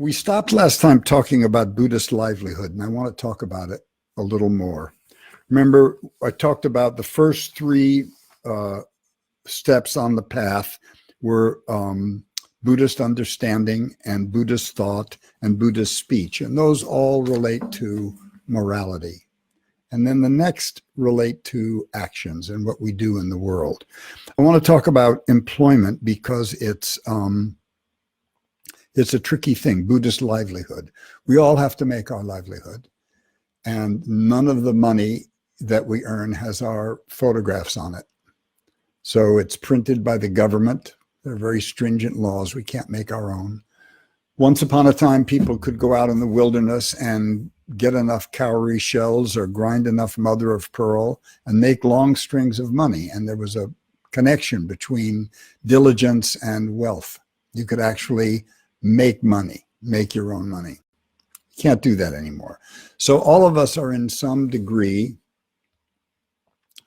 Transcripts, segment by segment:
We stopped last time talking about Buddhist livelihood, and I want to talk about it a little more. Remember, I talked about the first three steps on the path were Buddhist understanding and Buddhist thought and Buddhist speech, and those all relate to morality. And then the next relate to actions and what we do in the world. I want to talk about employment because it's a tricky thing, Buddhist livelihood. We all have to make our livelihood, and none of the money that we earn has our photographs on it. So it's printed by the government. There are very stringent laws. We can't make our own. Once upon a time, people could go out in the wilderness and get enough cowrie shells or grind enough mother of pearl and make long strings of money. And there was a connection between diligence and wealth. You could actually make money, make your own money. You can't do that anymore. So all of us are in some degree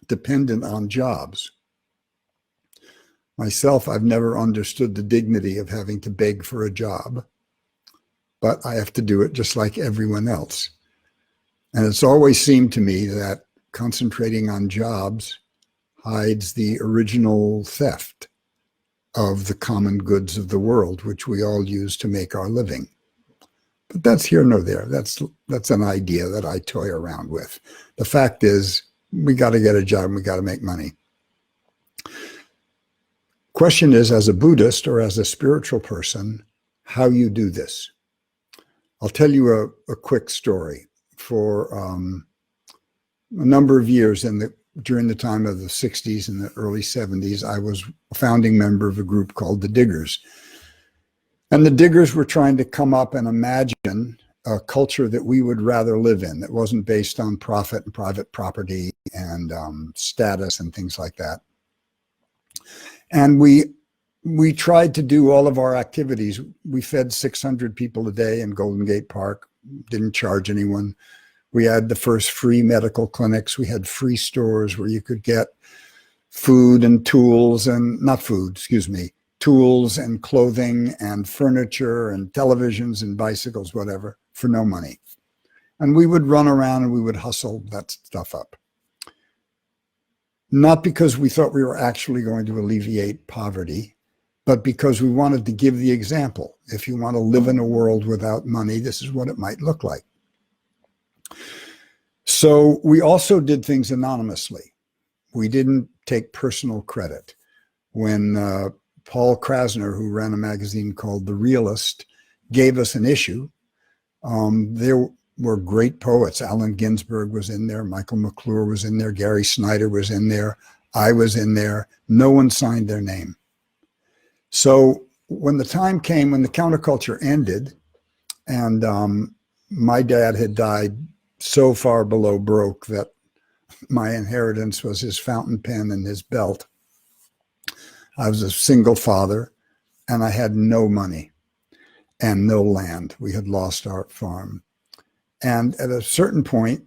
dependent on jobs. Myself, I've never understood the dignity of having to beg for a job, but I have to do it just like everyone else. And it's always seemed to me that concentrating on jobs hides the original theft of the common goods of the world, which we all use to make our living. But that's here nor there. That's an idea that I toy around with. The fact is, we got to get a job and we got to make money. Question is, as a Buddhist or as a spiritual person, how you do this. I'll tell you a quick story. For a number of years during the time of the 60s and the early 70s, I was a founding member of a group called the Diggers. And the Diggers were trying to come up and imagine a culture that we would rather live in, that wasn't based on profit and private property and status and things like that. And we tried to do all of our activities. We fed 600 people a day in Golden Gate Park, didn't charge anyone. We had the first free medical clinics. We had free stores where you could get food and tools and, not food, excuse me, tools and clothing and furniture and televisions and bicycles, whatever, for no money. And we would run around and we would hustle that stuff up. Not because we thought we were actually going to alleviate poverty, but because we wanted to give the example. If you want to live in a world without money, this is what it might look like. So we also did things anonymously. We didn't take personal credit. When Paul Krasner, who ran a magazine called The Realist, gave us an issue, there were great poets. Allen Ginsberg was in there, Michael McClure was in there, Gary Snyder was in there, I was in there. No one signed their name. So when the time came when the counterculture ended, and my dad had died so far below broke that my inheritance was his fountain pen and his belt. I was a single father, and I had no money and no land. We had lost our farm. And at a certain point,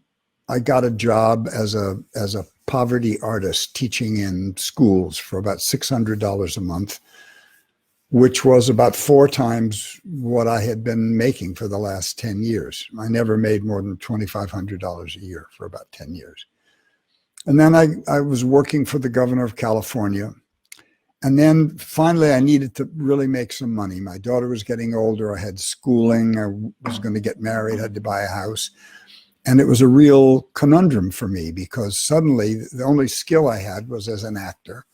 I got a job as a poverty artist teaching in schools for about $600 a month, which was about 4 times what I had been making for the last 10 years. I never made more than $2,500 a year for about 10 years. And then I was working for the governor of California. And then finally, I needed to really make some money. My daughter was getting older. I had schooling. I was going to get married, had to buy a house. And it was a real conundrum for me because suddenly the only skill I had was as an actor.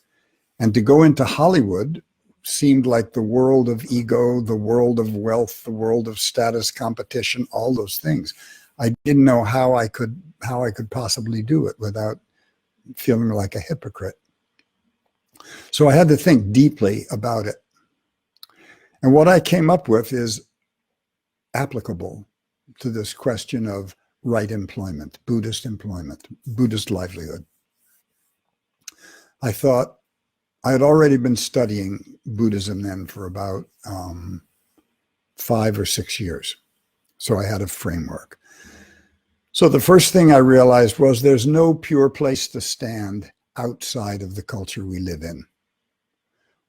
And to go into Hollywood seemed like the world of ego, the world of wealth, the world of status competition, all those things. I didn't know how I could possibly do it without feeling like a hypocrite. So I had to think deeply about it. And what I came up with is applicable to this question of right employment, Buddhist livelihood. I thought I had already been studying Buddhism then for about 5 or 6 years. So I had a framework. So the first thing I realized was there's no pure place to stand outside of the culture we live in.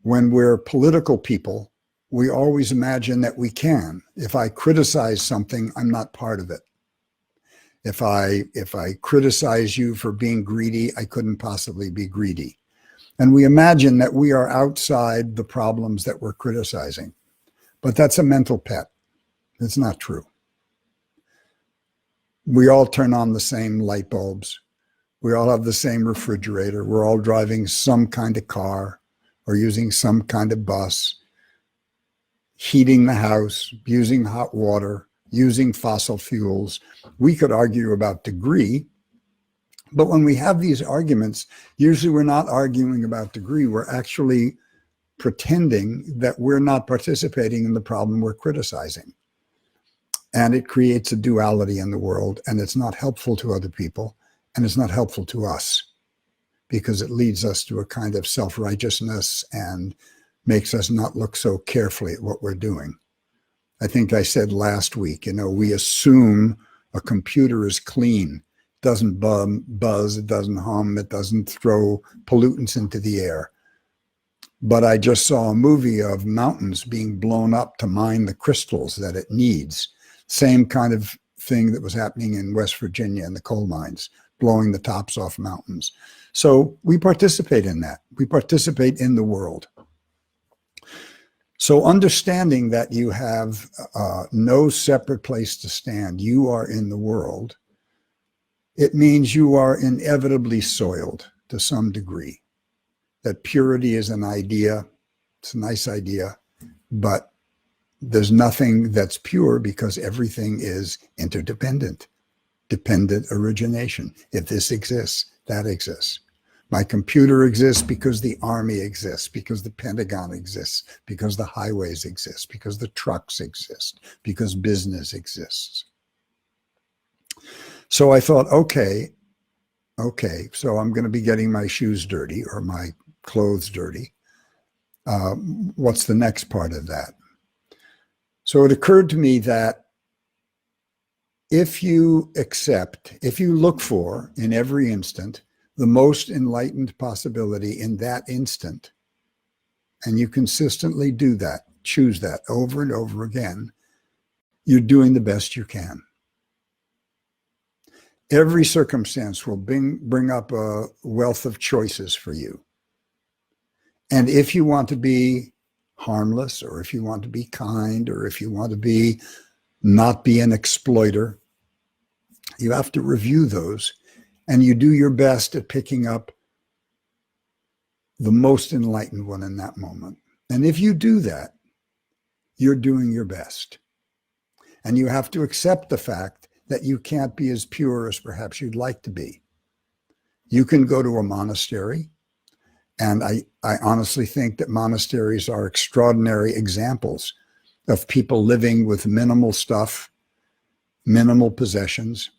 When we're political people, we always imagine that we can. If I criticize something, I'm not part of it. If I criticize you for being greedy, I couldn't possibly be greedy. And we imagine that we are outside the problems that we're criticizing. But that's a mental pet. It's not true. We all turn on the same light bulbs. We all have the same refrigerator. We're all driving some kind of car or using some kind of bus, heating the house, using hot water, using fossil fuels. We could argue about degree, but when we have these arguments, usually we're not arguing about degree. We're actually pretending that we're not participating in the problem we're criticizing. And it creates a duality in the world, and it's not helpful to other people, and it's not helpful to us, because it leads us to a kind of self-righteousness and makes us not look so carefully at what we're doing. I think I said last week, we assume a computer is clean. It doesn't buzz, it doesn't hum, it doesn't throw pollutants into the air. But I just saw a movie of mountains being blown up to mine the crystals that it needs. Same kind of thing that was happening in West Virginia in the coal mines, blowing the tops off mountains. So we participate in that. We participate in the world. So understanding that you have no separate place to stand, you are in the world, it means you are inevitably soiled to some degree. That purity is an idea, it's a nice idea, but there's nothing that's pure because everything is interdependent, dependent origination. If this exists, that exists. My computer exists because the army exists, because the Pentagon exists, because the highways exist, because the trucks exist, because business exists. So I thought, okay, so I'm going to be getting my shoes dirty or my clothes dirty. What's the next part of that? So it occurred to me that if you look for in every instant the most enlightened possibility in that instant, and you consistently do that, choose that over and over again, you're doing the best you can. Every circumstance will bring up a wealth of choices for you. And if you want to be harmless, or if you want to be kind, or if you want to not be an exploiter, you have to review those, and you do your best at picking up the most enlightened one in that moment. And if you do that, you're doing your best. And you have to accept the fact that you can't be as pure as perhaps you'd like to be. You can go to a monastery, and I honestly think that monasteries are extraordinary examples of people living with minimal stuff, minimal possessions,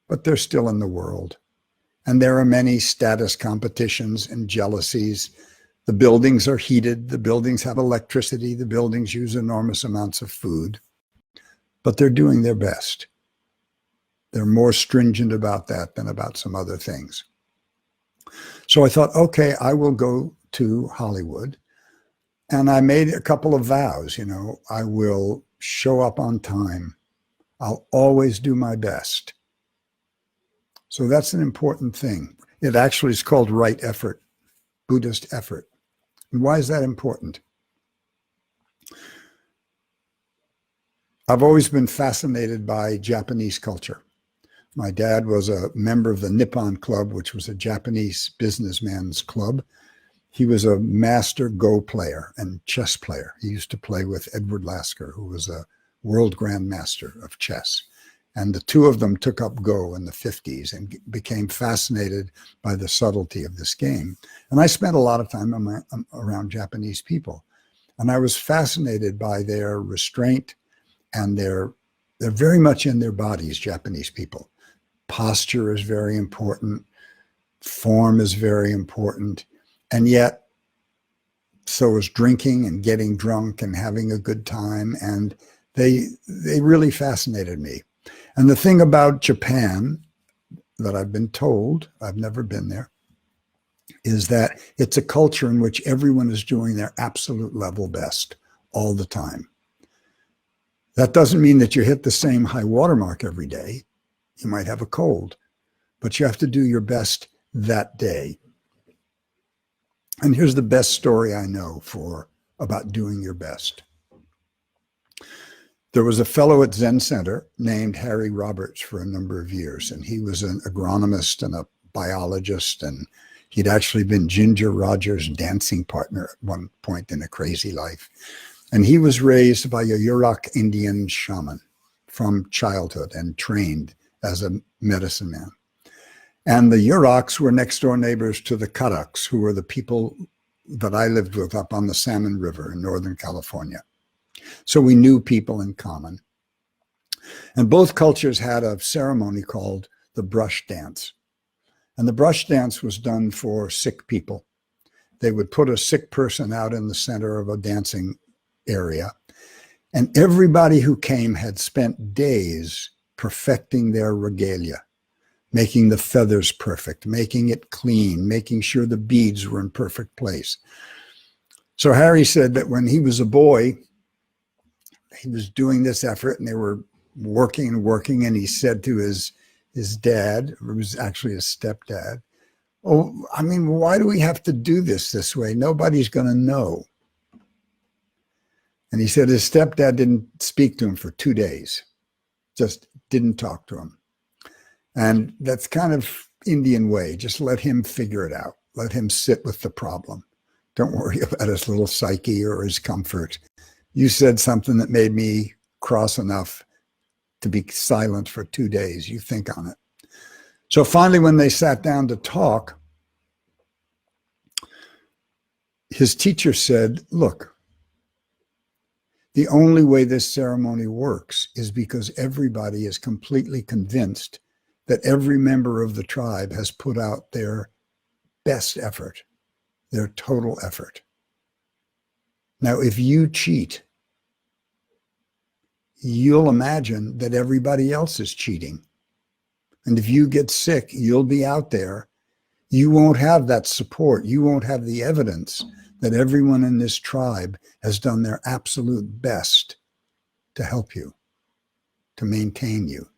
but they're still in the world. And there are many status competitions and jealousies. The buildings are heated, the buildings have electricity, the buildings use enormous amounts of food, but they're doing their best. They're more stringent about that than about some other things. So I thought, okay, I will go to Hollywood. And I made a couple of vows, I will show up on time. I'll always do my best. So that's an important thing. It actually is called right effort, Buddhist effort. And why is that important? I've always been fascinated by Japanese culture. My dad was a member of the Nippon Club, which was a Japanese businessman's club. He was a master Go player and chess player. He used to play with Edward Lasker, who was a world grandmaster of chess. And the two of them took up Go in the 50s and became fascinated by the subtlety of this game. And I spent a lot of time around Japanese people. And I was fascinated by their restraint, and they're very much in their bodies, Japanese people. Posture is very important. Form is very important. And yet, so is drinking and getting drunk and having a good time. And they really fascinated me. And the thing about Japan that I've been told, I've never been there, is that it's a culture in which everyone is doing their absolute level best all the time. That doesn't mean that you hit the same high watermark every day. You might have a cold, but you have to do your best that day. And here's the best story I know about doing your best. There was a fellow at Zen Center named Harry Roberts for a number of years, and he was an agronomist and a biologist, and he'd actually been Ginger Rogers' dancing partner at one point in a crazy life. And he was raised by a Yurok Indian shaman from childhood and trained as a medicine man. And the Yuroks were next door neighbors to the Karaks, who were the people that I lived with up on the Salmon River in Northern California. So we knew people in common. And both cultures had a ceremony called the brush dance. And the brush dance was done for sick people. They would put a sick person out in the center of a dancing area. And everybody who came had spent days perfecting their regalia, making the feathers perfect, making it clean, making sure the beads were in perfect place. So Harry said that when he was a boy, he was doing this effort and they were working and working, and he said to his dad, who was actually his stepdad, "Oh, I mean, why do we have to do this way? Nobody's going to know." And he said his stepdad didn't speak to him for 2 days, just didn't talk to him. And that's kind of Indian way. Just let him figure it out. Let him sit with the problem. Don't worry about his little psyche or his comfort. You said something that made me cross enough to be silent for 2 days. You think on it. So finally, when they sat down to talk, his teacher said, "Look, the only way this ceremony works is because everybody is completely convinced that every member of the tribe has put out their best effort, their total effort. Now, if you cheat, you'll imagine that everybody else is cheating. And if you get sick, you'll be out there. You won't have that support. You won't have the evidence that everyone in this tribe has done their absolute best to help you, to maintain you."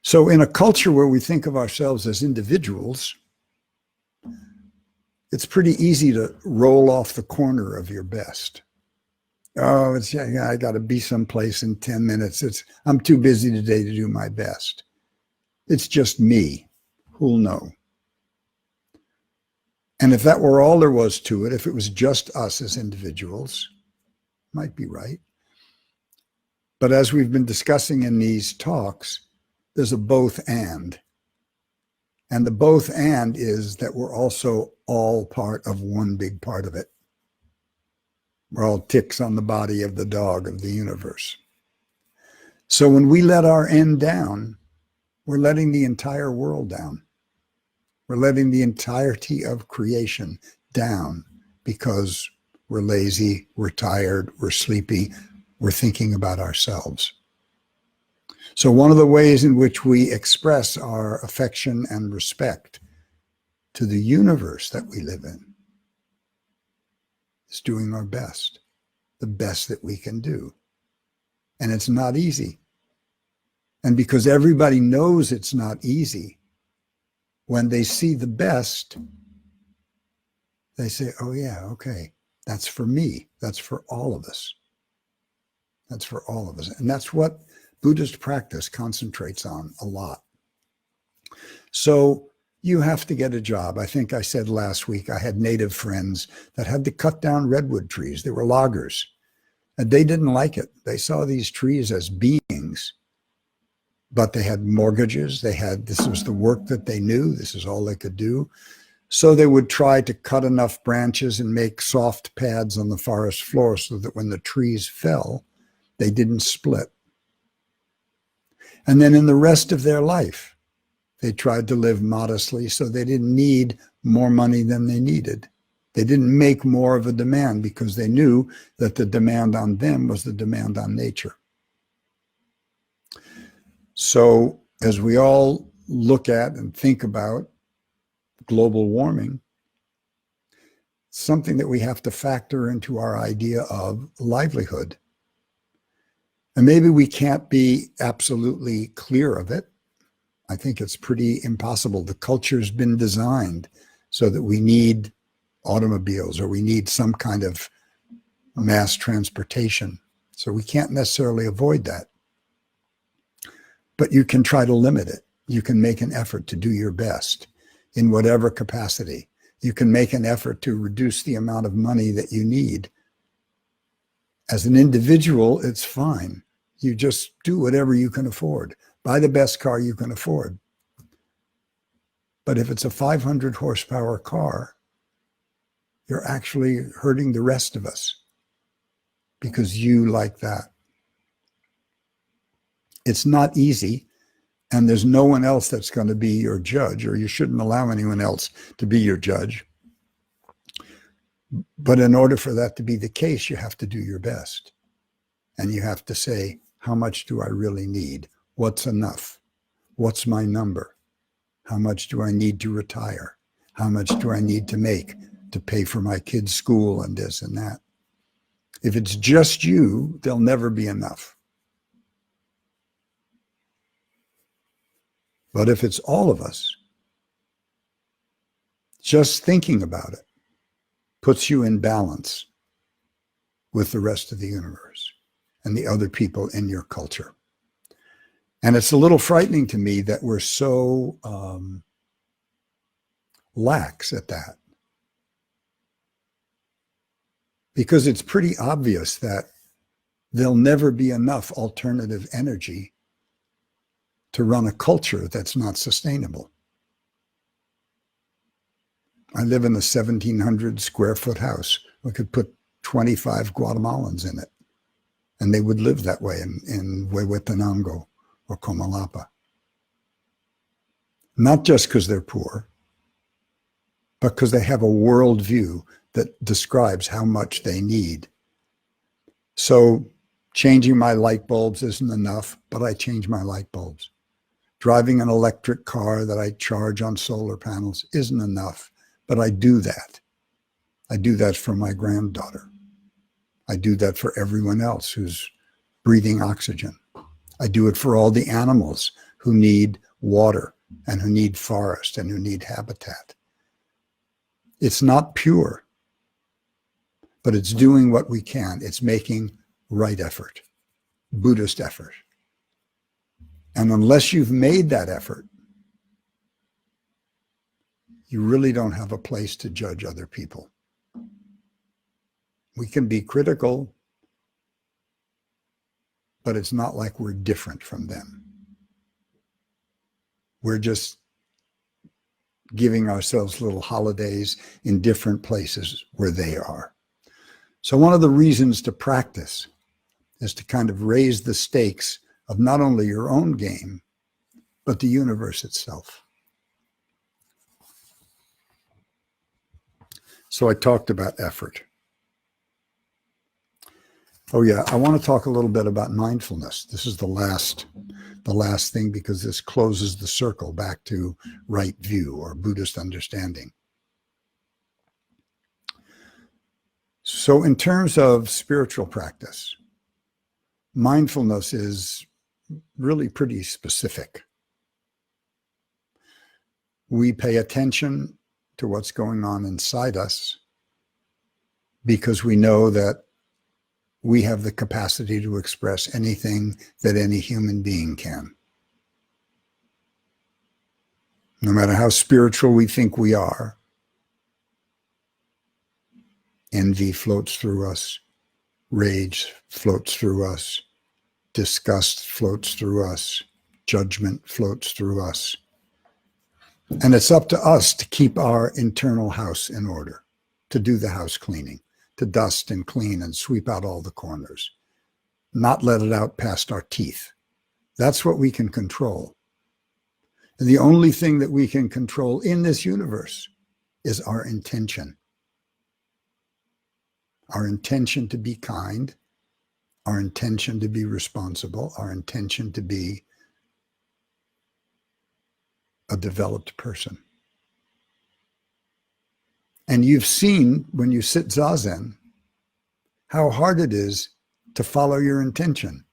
So in a culture where we think of ourselves as individuals, it's pretty easy to roll off the corner of your best. Oh, I got to be someplace in 10 minutes. I'm too busy today to do my best. It's just me. Who'll know? And if that were all there was to it, if it was just us as individuals, might be right. But as we've been discussing in these talks, there's a both and. And the both and is that we're also all part of one big part of it. We're all ticks on the body of the dog of the universe. So when we let our end down, we're letting the entire world down. We're letting the entirety of creation down because we're lazy, we're tired, we're sleepy, we're thinking about ourselves. So one of the ways in which we express our affection and respect to the universe that we live in is doing our best, the best that we can do. And it's not easy. And because everybody knows it's not easy, when they see the best, they say, "Oh yeah, okay, that's for me. That's for all of us. That's for all of us." And that's what Buddhist practice concentrates on a lot. So you have to get a job. I think I said last week, I had native friends that had to cut down redwood trees. They were loggers. And they didn't like it. They saw these trees as beings, but they had mortgages. This was the work that they knew. This is all they could do. So they would try to cut enough branches and make soft pads on the forest floor so that when the trees fell, they didn't split. And then in the rest of their life, they tried to live modestly so they didn't need more money than they needed. They didn't make more of a demand because they knew that the demand on them was the demand on nature. So as we all look at and think about global warming, something that we have to factor into our idea of livelihood. And maybe we can't be absolutely clear of it. I think it's pretty impossible. The culture's been designed so that we need automobiles or we need some kind of mass transportation. So we can't necessarily avoid that. But you can try to limit it. You can make an effort to do your best in whatever capacity. You can make an effort to reduce the amount of money that you need. As an individual, it's fine. You just do whatever you can afford. Buy the best car you can afford. But if it's a 500 horsepower car, you're actually hurting the rest of us because you like that. It's not easy, and there's no one else that's going to be your judge, or you shouldn't allow anyone else to be your judge. But in order for that to be the case, you have to do your best. And you have to say, how much do I really need? What's enough? What's my number? How much do I need to retire? How much do I need to make to pay for my kids' school and this and that? If it's just you, there'll never be enough. But if it's all of us, just thinking about it puts you in balance with the rest of the universe and the other people in your culture. And it's a little frightening to me that we're so lax at that. Because it's pretty obvious that there'll never be enough alternative energy to run a culture that's not sustainable. I live in a 1,700 square foot house. We could put 25 Guatemalans in it, and they would live that way in Huehuetenango or Comalapa. Not just because they're poor, but because they have a worldview that describes how much they need. So changing my light bulbs isn't enough, but I change my light bulbs. Driving an electric car that I charge on solar panels isn't enough, but I do that. I do that for my granddaughter. I do that for everyone else who's breathing oxygen. I do it for all the animals who need water and who need forest and who need habitat. It's not pure, but it's doing what we can. It's making right effort, Buddhist effort. And unless you've made that effort, you really don't have a place to judge other people. We can be critical, but it's not like we're different from them. We're just giving ourselves little holidays in different places where they are. So one of the reasons to practice is to kind of raise the stakes of not only your own game, but the universe itself. So I talked about effort. Oh yeah, I want to talk a little bit about mindfulness. This is the last thing, because this closes the circle back to right view or Buddhist understanding. So in terms of spiritual practice, mindfulness is really pretty specific. We pay attention to what's going on inside us because we know that we have the capacity to express anything that any human being can. No matter how spiritual we think we are, envy floats through us, rage floats through us, disgust floats through us, judgment floats through us. And it's up to us to keep our internal house in order, to do the house cleaning, to dust and clean and sweep out all the corners, not let it out past our teeth. That's what we can control. And the only thing that we can control in this universe is our intention. Our intention to be kind, our intention to be responsible, our intention to be a developed person. And you've seen when you sit Zazen how hard it is to follow your intention.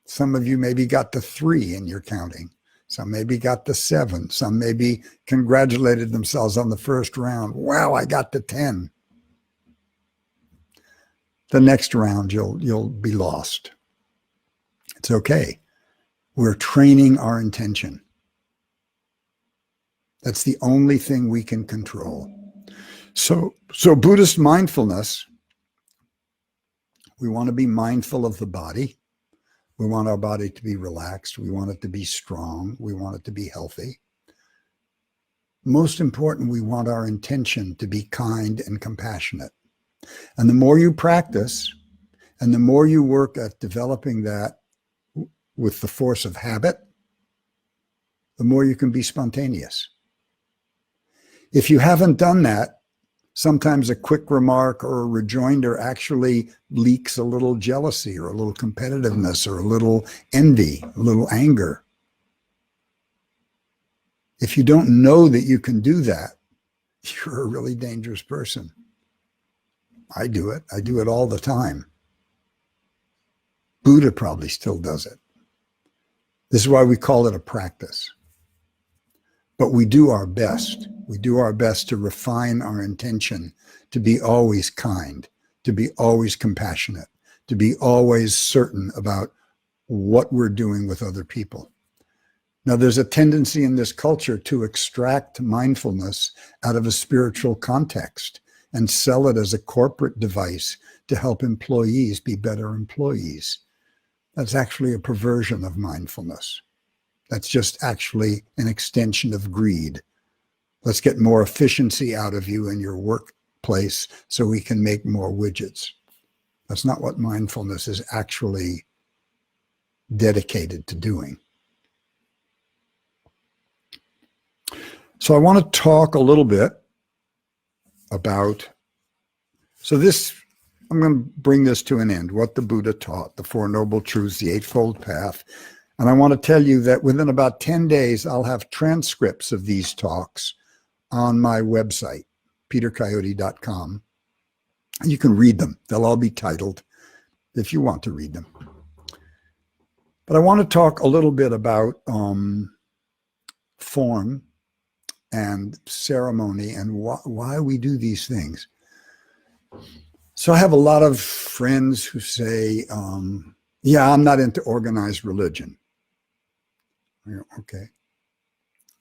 Some of you maybe got to 3 in your counting. Some maybe got to 7. Some maybe congratulated themselves on the first round. Wow, I got to 10. The next round, you'll be lost. It's okay. We're training our intention. That's the only thing we can control. So Buddhist mindfulness, we want to be mindful of the body. We want our body to be relaxed. We want it to be strong. We want it to be healthy. Most important, we want our intention to be kind and compassionate. And the more you practice and the more you work at developing that with the force of habit, the more you can be spontaneous. If you haven't done that, sometimes a quick remark or a rejoinder actually leaks a little jealousy or a little competitiveness or a little envy, a little anger. If you don't know that you can do that, you're a really dangerous person. I do it. I do it all the time. Buddha probably still does it. This is why we call it a practice. But we do our best. We do our best to refine our intention, to be always kind, to be always compassionate, to be always certain about what we're doing with other people. Now, there's a tendency in this culture to extract mindfulness out of a spiritual context and sell it as a corporate device to help employees be better employees. That's actually a perversion of mindfulness. That's just actually an extension of greed. Let's get more efficiency out of you in your workplace so we can make more widgets. That's not what mindfulness is actually dedicated to doing. So I want to talk a little bit about, I'm going to bring this to an end, what the Buddha taught, the Four Noble Truths, the Eightfold Path. And I want to tell you that within about 10 days, I'll have transcripts of these talks on my website, petercoyote.com. You can read them. They'll all be titled if you want to read them. But I want to talk a little bit about form and ceremony and why we do these things. So I have a lot of friends who say, yeah, I'm not into organized religion. Okay,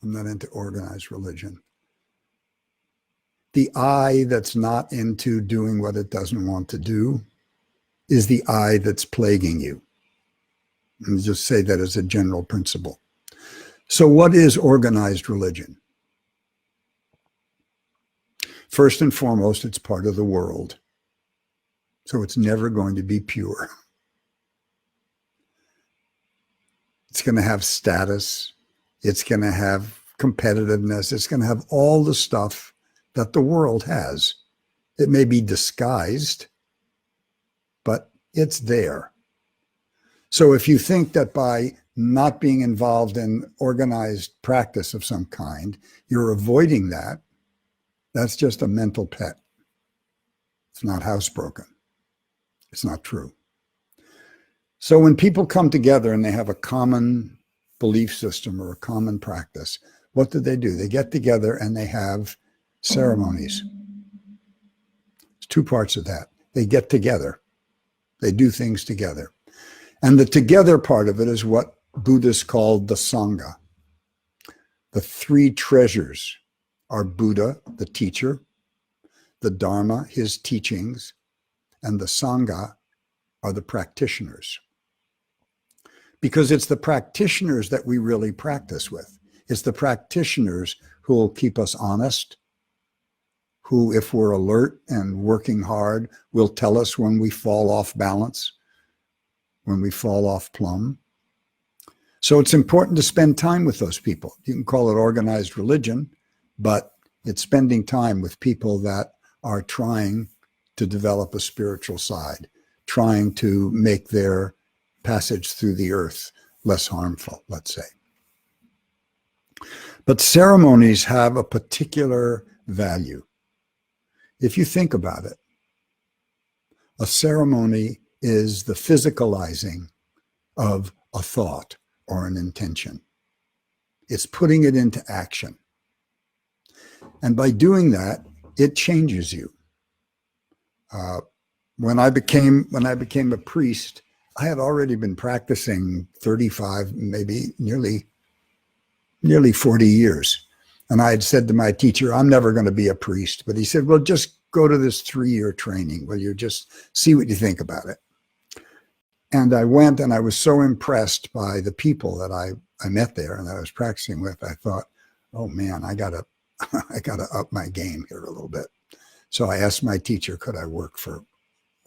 I'm not into organized religion. The I that's not into doing what it doesn't want to do is the I that's plaguing you. And just say that as a general principle. So what is organized religion? First and foremost, it's part of the world. So it's never going to be pure. It's going to have status. It's going to have competitiveness. It's going to have all the stuff that the world has. It may be disguised, but it's there. So if you think that by not being involved in organized practice of some kind, you're avoiding that, that's just a mental pet. It's not housebroken. It's not true. So when people come together and they have a common belief system or a common practice, what do? They get together and they have ceremonies. There's two parts of that. They get together. They do things together. And the together part of it is what Buddhists called the Sangha. The 3 treasures are Buddha, the teacher, the Dharma, his teachings, and the Sangha are the practitioners. Because it's the practitioners that we really practice with. It's the practitioners who will keep us honest, who, if we're alert and working hard, will tell us when we fall off balance, when we fall off plumb. So it's important to spend time with those people. You can call it organized religion, but it's spending time with people that are trying to develop a spiritual side, trying to make their passage through the earth less harmful, let's say. But ceremonies have a particular value. If you think about it, a ceremony is the physicalizing of a thought or an intention. It's putting it into action. And by doing that, it changes you. When I became a priest, I had already been practicing 35, maybe nearly 40 years. And I had said to my teacher, I'm never going to be a priest. But he said, well, just go to this 3-year training where you just see what you think about it. And I went, and I was so impressed by the people that I met there and that I was practicing with. I thought, oh man, I gotta up my game here a little bit. So I asked my teacher, could I work for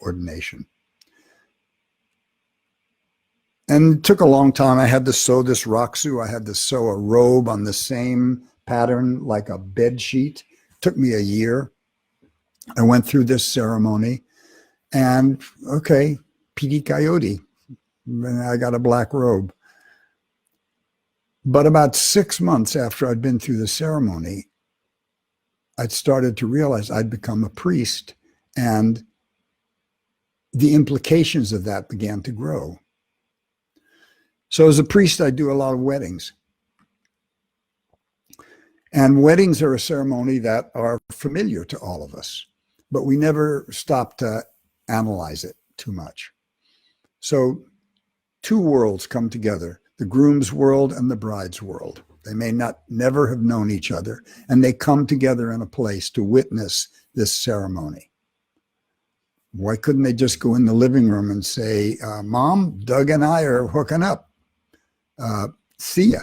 ordination? And it took a long time. I had to sew this rakusu. I had to sew a robe on the same pattern like a bed sheet. It took me a year. I went through this ceremony, and okay, piti coyote. I got a black robe. But about 6 months after I'd been through the ceremony, I'd started to realize I'd become a priest, and the implications of that began to grow. So as a priest, I do a lot of weddings. And weddings are a ceremony that are familiar to all of us, but we never stop to analyze it too much. So 2 worlds come together, the groom's world and the bride's world. They may never have known each other, and they come together in a place to witness this ceremony. Why couldn't they just go in the living room and say, Mom, Doug and I are hooking up. See ya.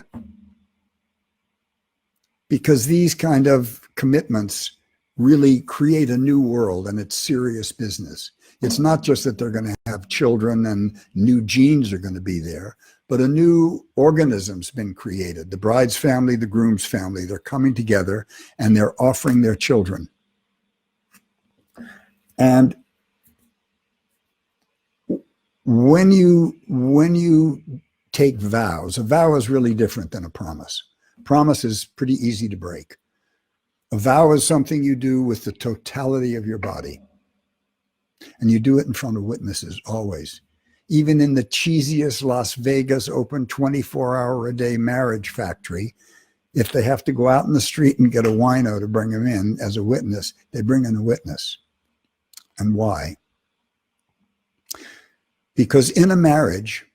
Because these kind of commitments really create a new world, and it's serious business. It's not just that they're going to have children and new genes are going to be there, but a new organism's been created. The bride's family, the groom's family, they're coming together and they're offering their children. And when you take vows, a vow is really different than a promise. Promise is pretty easy to break. A vow is something you do with the totality of your body. And you do it in front of witnesses, always. Even in the cheesiest Las Vegas open 24-hour-a-day marriage factory, if they have to go out in the street and get a wino to bring him in as a witness, they bring in a witness. And why? Because in a marriage,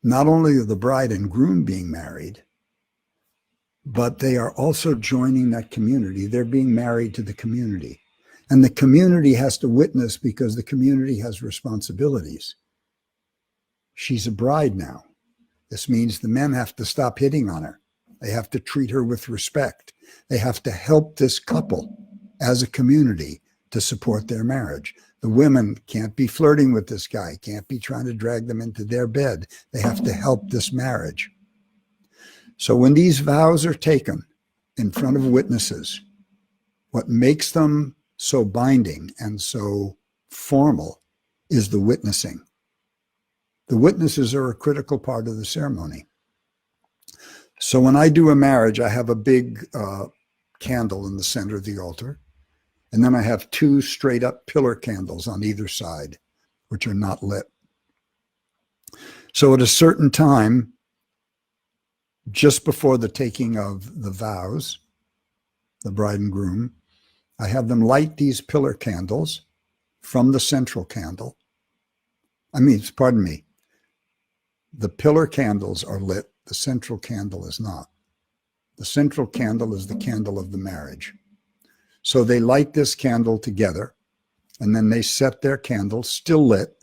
not only are the bride and groom being married, but they are also joining that community. They're being married to the community. And the community has to witness because the community has responsibilities. She's a bride now. This means the men have to stop hitting on her. They have to treat her with respect. They have to help this couple as a community to support their marriage. The women can't be flirting with this guy, can't be trying to drag them into their bed. They have to help this marriage. So when these vows are taken in front of witnesses, what makes them so binding and so formal is the witnessing. The witnesses are a critical part of the ceremony. So when I do a marriage, I have a big candle in the center of the altar. And then I have 2 straight up pillar candles on either side, which are not lit. So at a certain time, just before the taking of the vows, the bride and groom, I have them light these pillar candles from the central candle. Pardon me. The pillar candles are lit. The central candle is not. The central candle is the candle of the marriage. So they light this candle together, and then they set their candle still lit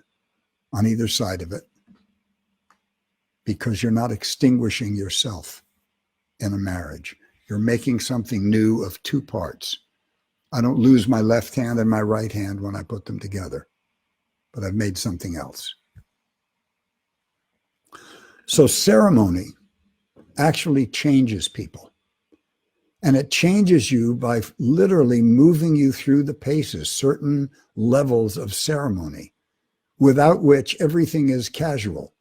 on either side of it, because you're not extinguishing yourself in a marriage. You're making something new of 2 parts. I don't lose my left hand and my right hand when I put them together, but I've made something else. So ceremony actually changes people. And it changes you by literally moving you through the paces, certain levels of ceremony, without which everything is casual.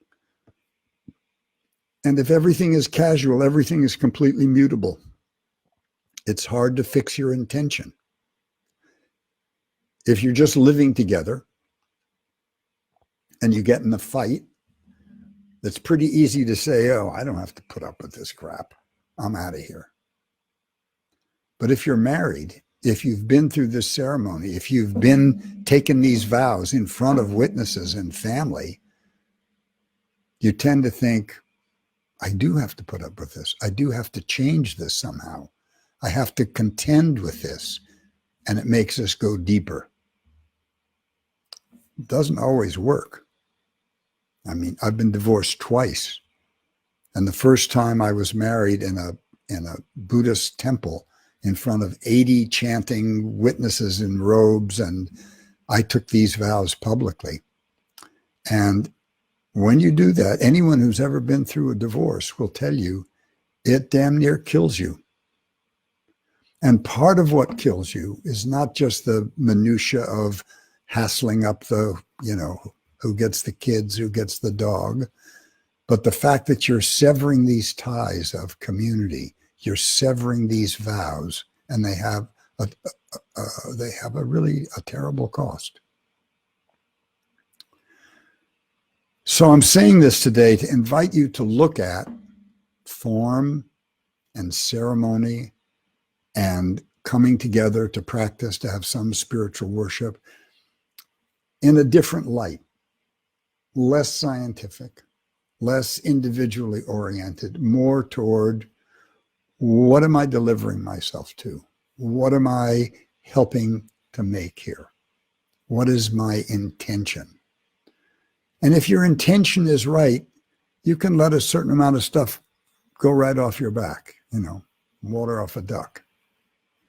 And if everything is casual, everything is completely mutable. It's hard to fix your intention. If you're just living together and you get in a fight, it's pretty easy to say, oh, I don't have to put up with this crap. I'm out of here. But if you're married, if you've been through this ceremony, if you've been taking these vows in front of witnesses and family, you tend to think, I do have to put up with this. I do have to change this somehow. I have to contend with this. And it makes us go deeper. It doesn't always work. I mean, I've been divorced twice. And the first time I was married in a Buddhist temple in front of 80 chanting witnesses in robes, and I took these vows publicly. And when you do that, anyone who's ever been through a divorce will tell you it damn near kills you. And part of what kills you is not just the minutia of hassling up the, who gets the kids, who gets the dog, but the fact that you're severing these ties of community, you're severing these vows, and they have a really terrible cost. So I'm saying this today to invite you to look at form and ceremony and coming together to practice, to have some spiritual worship in a different light, less scientific, less individually oriented, more toward what am I delivering myself to? What am I helping to make here? What is my intention? And if your intention is right, you can let a certain amount of stuff go right off your back, water off a duck.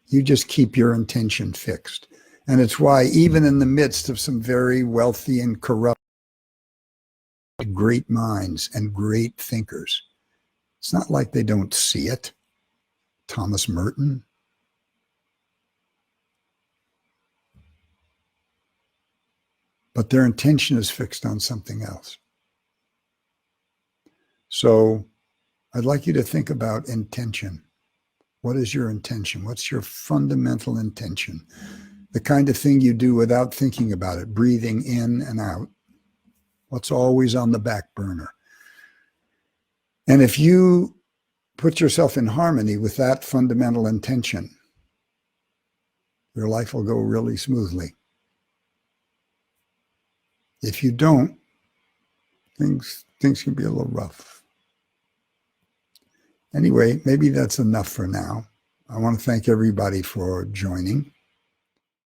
You just keep your intention fixed. And it's why even in the midst of some very wealthy and corrupt great minds and great thinkers, it's not like they don't see it. Thomas Merton. But their intention is fixed on something else. So I'd like you to think about intention. What is your intention? What's your fundamental intention? The kind of thing you do without thinking about it, breathing in and out. What's always on the back burner? And if you put yourself in harmony with that fundamental intention, your life will go really smoothly. If you don't, things can be a little rough. Anyway, maybe that's enough for now. I want to thank everybody for joining.